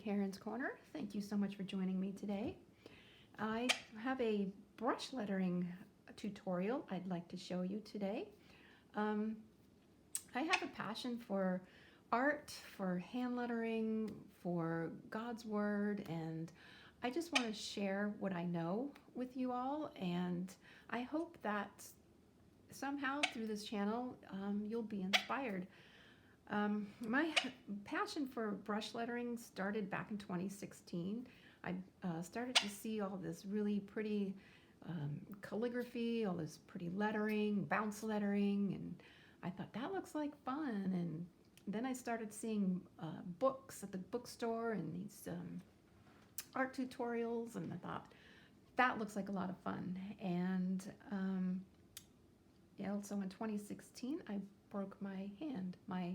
Karen's Corner. Thank you so much for joining me today. I have a brush lettering tutorial I'd like to show you today. I have a passion for art, for hand lettering, for God's Word, and I just want to share what I know with you all, and I hope that somehow through this channel you'll be inspired. My passion for brush lettering started back in 2016. I started to see all this really pretty calligraphy, all this pretty lettering, bounce lettering, and I thought that looks like fun. And then I started seeing books at the bookstore and these art tutorials, and I thought that looks like a lot of fun. And so in 2016, I broke my hand, my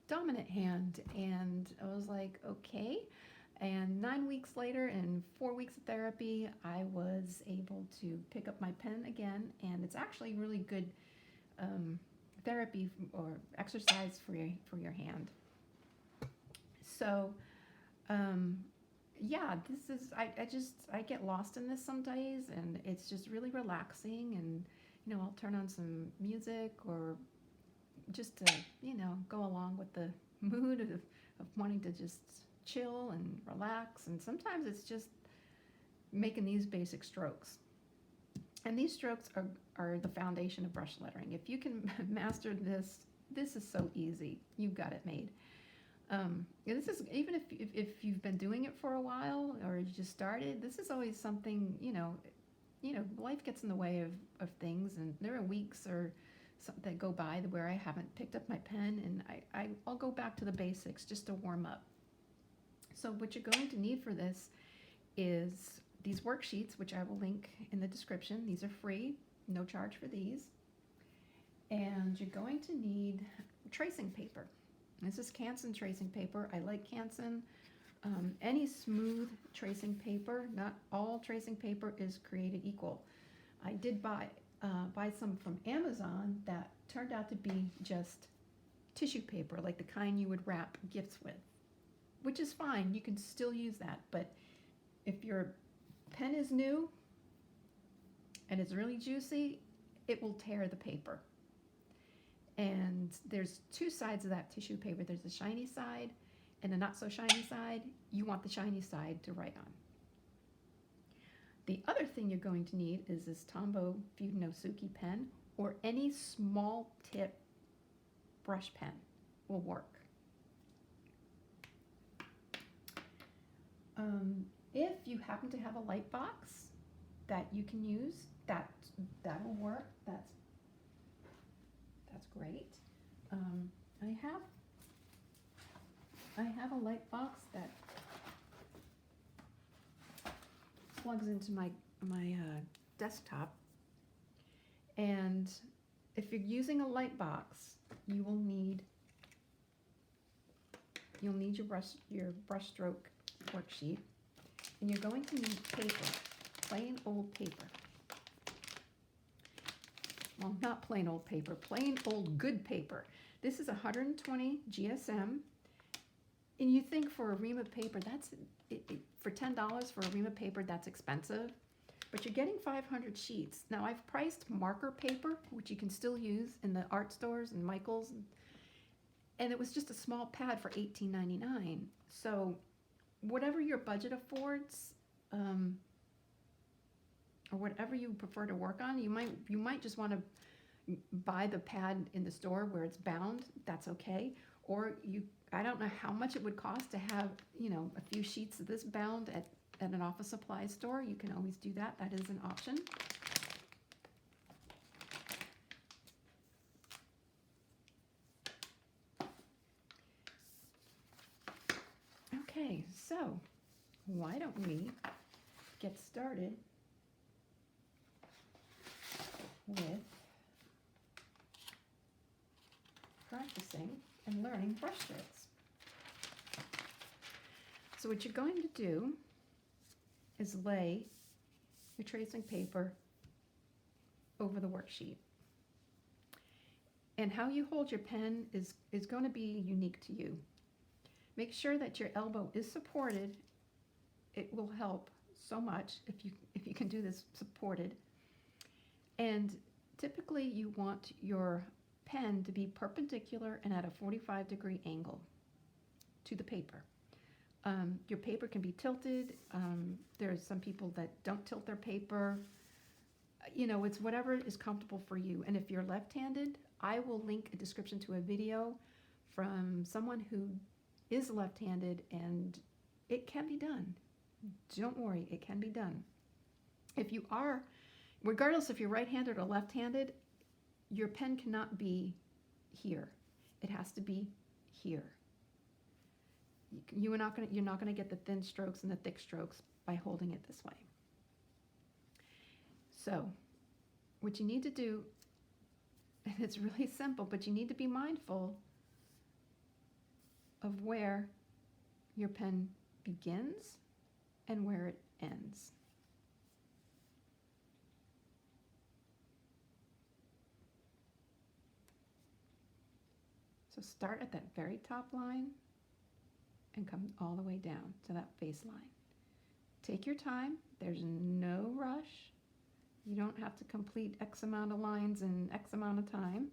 dominant hand, and I was like, okay. And 9 weeks later and 4 weeks of therapy, I was able to pick up my pen again, and it's actually really good therapy or exercise for your hand. So yeah, this is I get lost in this some days, and it's just really relaxing, and I'll turn on some music or just to go along with the mood of wanting to just chill and relax. And sometimes it's just making these basic strokes, and these strokes are the foundation of brush lettering. If you can master this is so easy. You've got it made. This is, even if you've been doing it for a while or you just started, this is always something, life gets in the way of things, and there are weeks or something that go by where I haven't picked up my pen, and I'll go back to the basics just to warm up. So what you're going to need for this is these worksheets, which I will link in the description. These are free, no charge for these. And you're going to need tracing paper. This is Canson tracing paper. I like Canson. Any smooth tracing paper, not all tracing paper is created equal. I did buy some from Amazon that turned out to be just tissue paper, like the kind you would wrap gifts with, which is fine. You can still use that. But if your pen is new and it's really juicy, it will tear the paper. And there's two sides of that tissue paper. There's the shiny side and the not so shiny side. You want the shiny side to write on. The other thing you're going to need is this Tombow Fudenosuke pen, or any small tip brush pen will work. If you happen to have a light box that you can use, that will work. That's great. I have a light box that plugs into my desktop, and if you're using a light box, you'll need your brush stroke worksheet, and you're going to need paper, plain old paper. Well, not plain old paper, plain old good paper. This is 120 GSM, and you think for a ream of paper, for $10 for a ream of paper, that's expensive, but you're getting 500 sheets. Now, I've priced marker paper, which you can still use in the art stores and Michael's, and it was just a small pad for $18.99. So whatever your budget affords, or whatever you prefer to work on, you might just want to buy the pad in the store where it's bound. That's okay. Or I don't know how much it would cost to have a few sheets of this bound at an office supply store. You can always do that. That is an option. Okay, so why don't we get started with practicing and learning brush strokes. So what you're going to do is lay your tracing paper over the worksheet. And how you hold your pen is going to be unique to you. Make sure that your elbow is supported. It will help so much if you can do this supported. And typically you want your pen to be perpendicular and at a 45-degree angle to the paper. Your paper can be tilted. There's some people that don't tilt their paper. You know, it's whatever is comfortable for you. And if you're left-handed, I will link a description to a video from someone who is left-handed, and it can be done. Don't worry, it can be done. If you are, regardless if you're right-handed or left-handed, your pen cannot be here. It has to be here. You're not going to get the thin strokes and the thick strokes by holding it this way. So, what you need to do, and it's really simple, but you need to be mindful of where your pen begins and where it ends. So start at that very top line and come all the way down to that baseline. Take your time. There's no rush. You don't have to complete X amount of lines in X amount of time.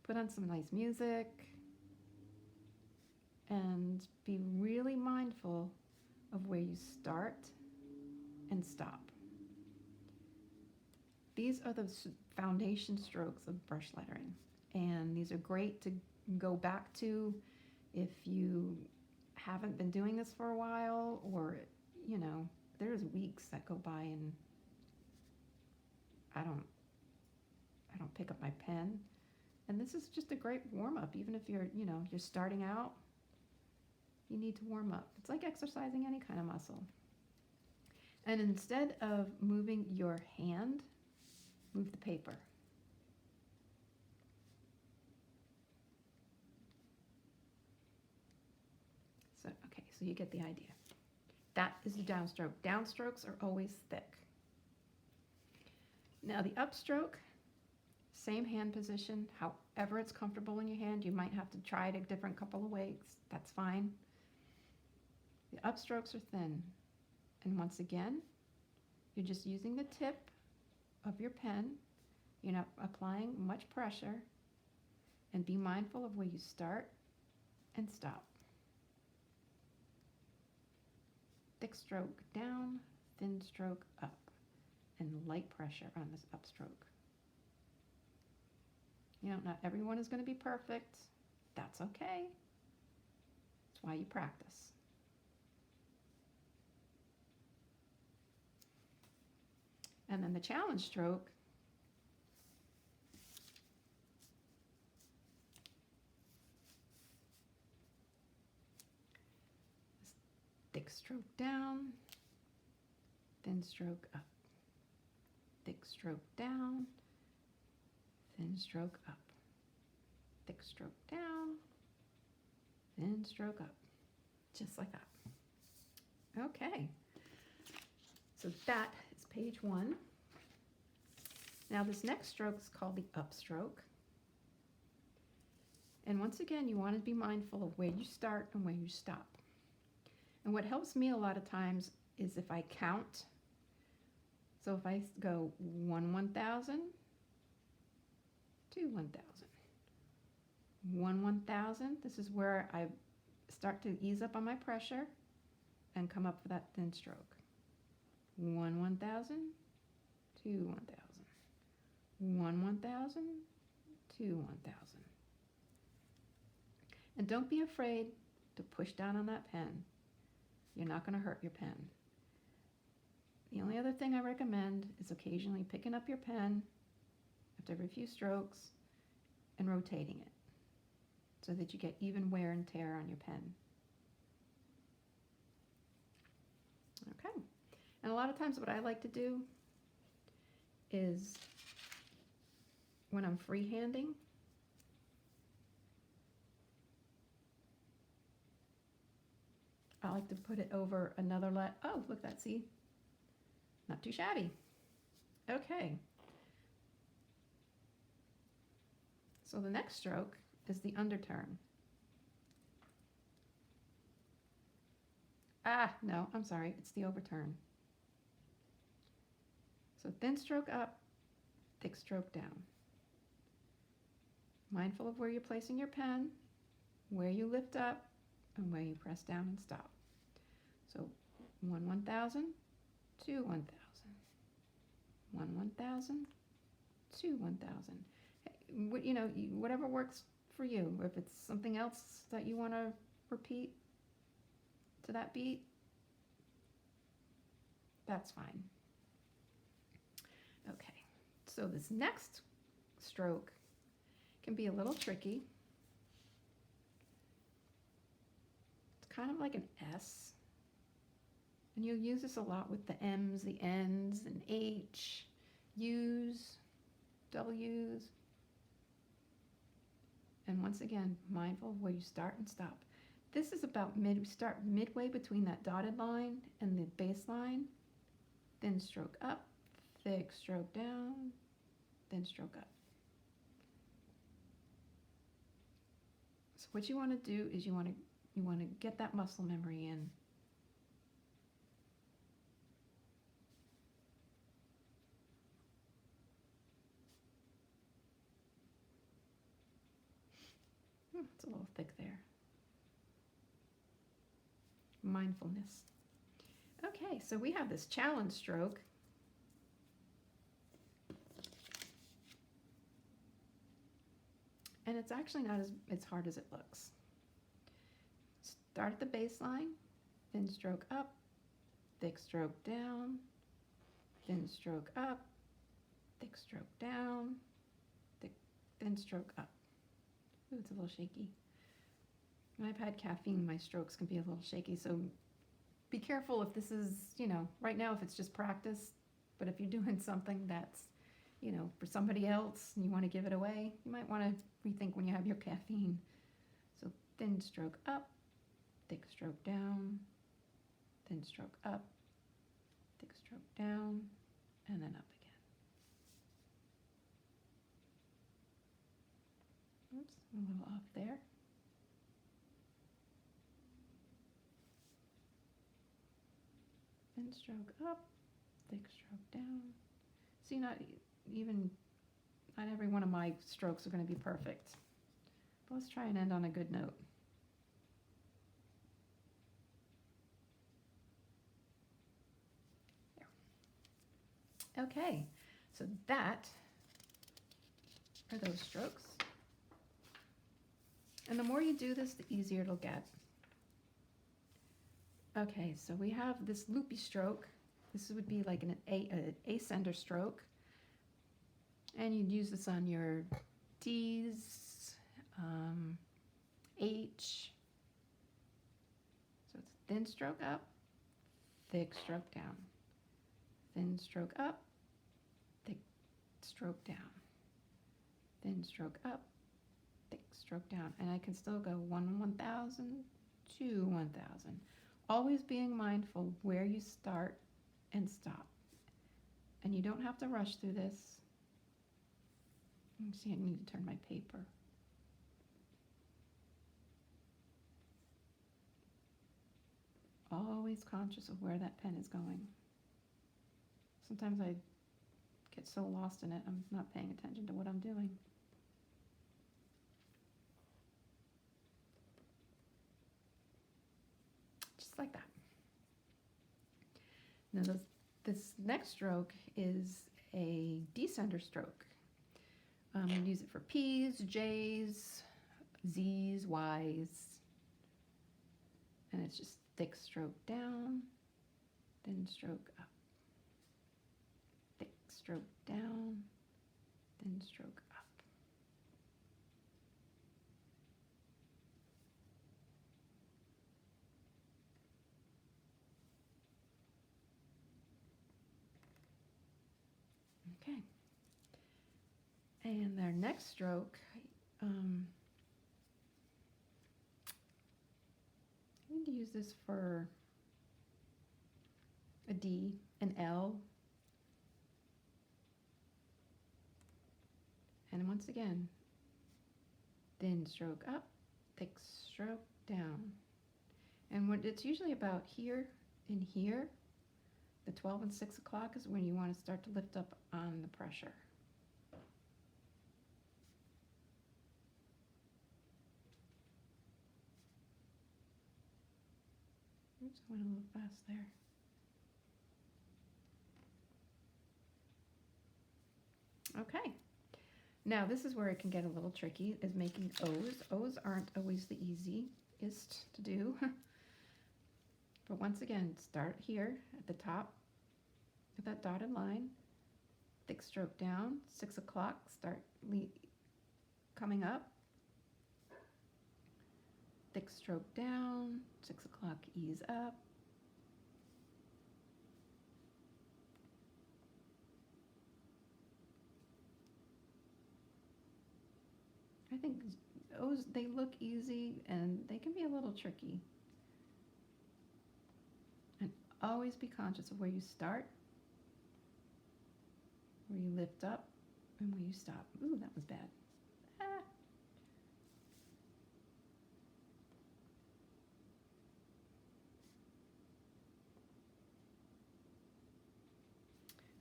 Put on some nice music and be really mindful of where you start and stop. These are the foundation strokes of brush lettering, and these are great to go back to if you haven't been doing this for a while, or you know, there's weeks that go by and I don't pick up my pen. And this is just a great warm-up. Even if you're starting out, you need to warm up. It's like exercising any kind of muscle. And instead of moving your hand, move the paper. So, okay, so you get the idea. That is the downstroke. Downstrokes are always thick. Now the upstroke, same hand position, however it's comfortable in your hand. You might have to try it a different couple of ways. That's fine. The upstrokes are thin. And once again, you're just using the tip of your pen. You're not applying much pressure. And be mindful of where you start and stop. Thick stroke down, thin stroke up, and light pressure on this upstroke. You know, not everyone is going to be perfect. That's okay. That's why you practice. And then the challenge stroke, thick stroke down, thin stroke up. Thick stroke down, thin stroke up. Thick stroke down, thin stroke up. Just like that. Okay. So that is page 1. Now this next stroke is called the upstroke. And once again, you want to be mindful of where you start and where you stop. And what helps me a lot of times is if I count. So if I go 1 1,000, 2 1,000, 1 1,000, this is where I start to ease up on my pressure and come up for that thin stroke. 1 1,000, 2 1,000, 1 1,000, 2 1,000. And don't be afraid to push down on that pen. You're not going to hurt your pen. The only other thing I recommend is occasionally picking up your pen after every few strokes and rotating it so that you get even wear and tear on your pen. Okay. And a lot of times what I like to do is when I'm freehanding, I like to put it over another oh, look, that, see? Not too shabby. Okay. So the next stroke is the underturn. No, I'm sorry, it's the overturn. So thin stroke up, thick stroke down. Mindful of where you're placing your pen, where you lift up, and where you press down and stop. So 1/1000, 2/1000, 1/1000, 2/1000. You know, whatever works for you. If it's something else that you want to repeat to that beat, that's fine. Okay, so this next stroke can be a little tricky. It's kind of like an S. And you'll use this a lot with the M's, the N's, and H, U's, W's. And once again, mindful of where you start and stop. This is about start midway between that dotted line and the bass line. Thin stroke up, thick stroke down, thin stroke up. So what you want to do is you want to get that muscle memory in. It's a little thick there. Mindfulness. Okay, so we have this challenge stroke. And it's actually not as hard as it looks. Start at the bass line, thin stroke up, thick stroke down, thin stroke up, thick stroke down, thin stroke up. Ooh, it's a little shaky. When I've had caffeine, my strokes can be a little shaky, so be careful if this is, you know, right now if it's just practice, but if you're doing something that's, you know, for somebody else and you want to give it away, you might want to rethink when you have your caffeine. So thin stroke up, thick stroke down, thin stroke up, thick stroke down, and then up again. Oops, a little off there. Thin stroke up, thick stroke down. See, not every one of my strokes are going to be perfect. But let's try and end on a good note. There. Okay, so that are those strokes. And the more you do this, the easier it'll get. Okay, so we have this loopy stroke. This would be like an ascender stroke. And you'd use this on your D's, H. So it's thin stroke up, thick stroke down. Thin stroke up, thick stroke down. Thin stroke up, thick stroke down. And I can still go 1/1000, 2/1000. Always being mindful where you start and stop. And you don't have to rush through this. Let me see, I need to turn my paper. Always conscious of where that pen is going. Sometimes I get so lost in it, I'm not paying attention to what I'm doing. Just like that. Now this next stroke is a descender stroke. You use it for P's, J's, Z's, Y's. And it's just thick stroke down, thin stroke up. Thick stroke down, thin stroke up. Okay. And their next stroke, I need to use this for a D, an L, and once again, thin stroke up, thick stroke down. And when it's usually about here and here, the 12 and 6 o'clock is when you want to start to lift up on the pressure. Oops, I went a little fast there. Okay, now this is where it can get a little tricky, is making O's. O's aren't always the easiest to do. But once again, start here at the top of that dotted line, thick stroke down, 6 o'clock, start coming up, thick stroke down, 6 o'clock, ease up. I think O's, they look easy and they can be a little tricky. And always be conscious of where you start, where you lift up, and where you stop. Ooh, that was bad. Ah.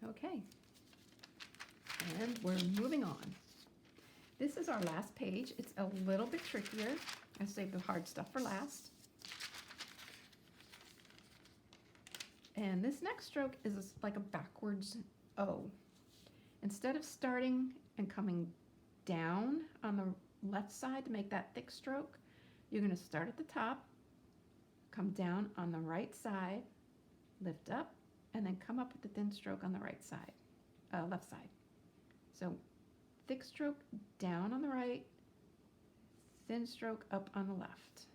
Okay, and we're moving on. This is our last page. It's a little bit trickier. I saved the hard stuff for last. And this next stroke is like a backwards O. Instead of starting and coming down on the left side to make that thick stroke, you're going to start at the top, come down on the right side, lift up, and then come up with the thin stroke on the right side, left side. So thick stroke down on the right, thin stroke up on the left.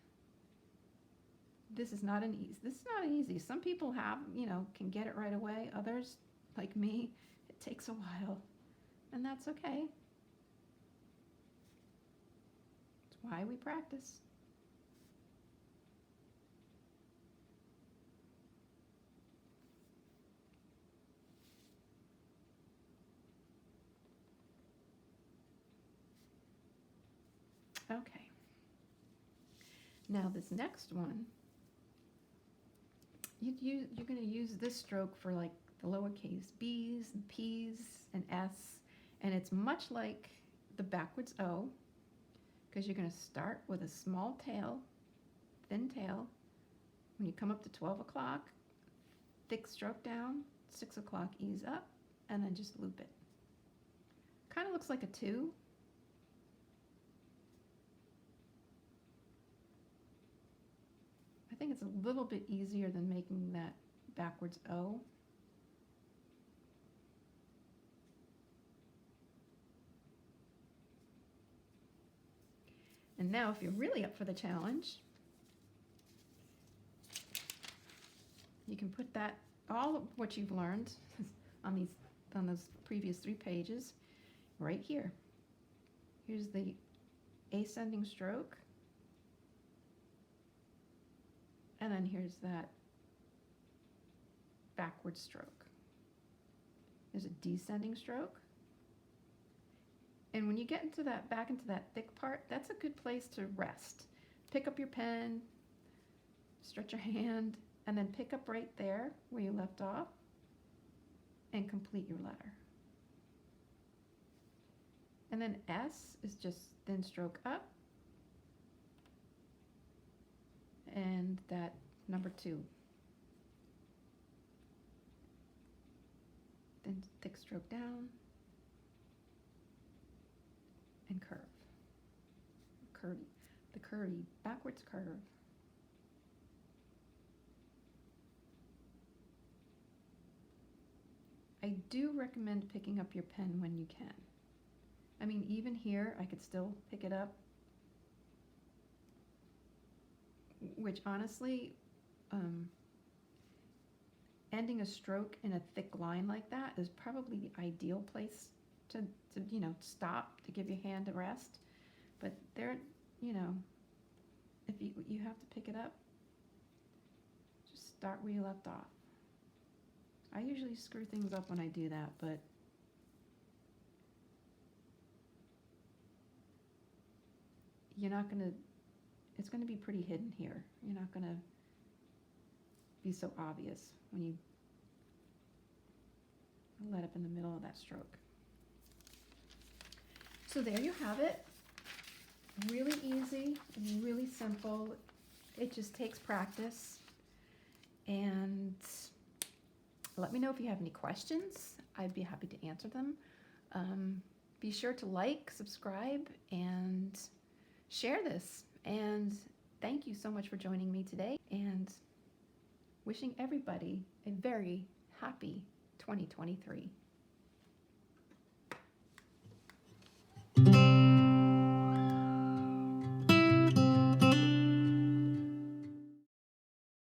This is not an easy. Some people have, can get it right away. Others, like me, it takes a while, and that's okay. It's why we practice. Okay. Now this next one, you're going to use this stroke for like the lowercase b's and p's and s, and it's much like the backwards O, because you're going to start with a small tail, thin tail. When you come up to 12 o'clock, thick stroke down, 6 o'clock, ease up, and then just loop it. Kind of looks like a 2. I think it's a little bit easier than making that backwards O. And now if you're really up for the challenge, you can put that, all of what you've learned on those previous 3 pages right here. Here's the ascending stroke. And then here's that backward stroke. There's a descending stroke. And when you get into that, back into that thick part, that's a good place to rest. Pick up your pen, stretch your hand, and then pick up right there where you left off and complete your letter. And then S is just thin stroke up, and that number 2. Then thick stroke down and curve. The curvy backwards curve. I do recommend picking up your pen when you can. I mean, even here, I could still pick it up, which honestly, ending a stroke in a thick line like that is probably the ideal place to stop, to give your hand a rest. But there, if you have to pick it up, just start where you left off. I usually screw things up when I do that, but you're not gonna, it's gonna be pretty hidden here. You're not gonna be so obvious when you let up in the middle of that stroke. So there you have it. Really easy, really simple. It just takes practice. And let me know if you have any questions. I'd be happy to answer them. Be sure to like, subscribe, and share this. And thank you so much for joining me today, and wishing everybody a very happy 2023.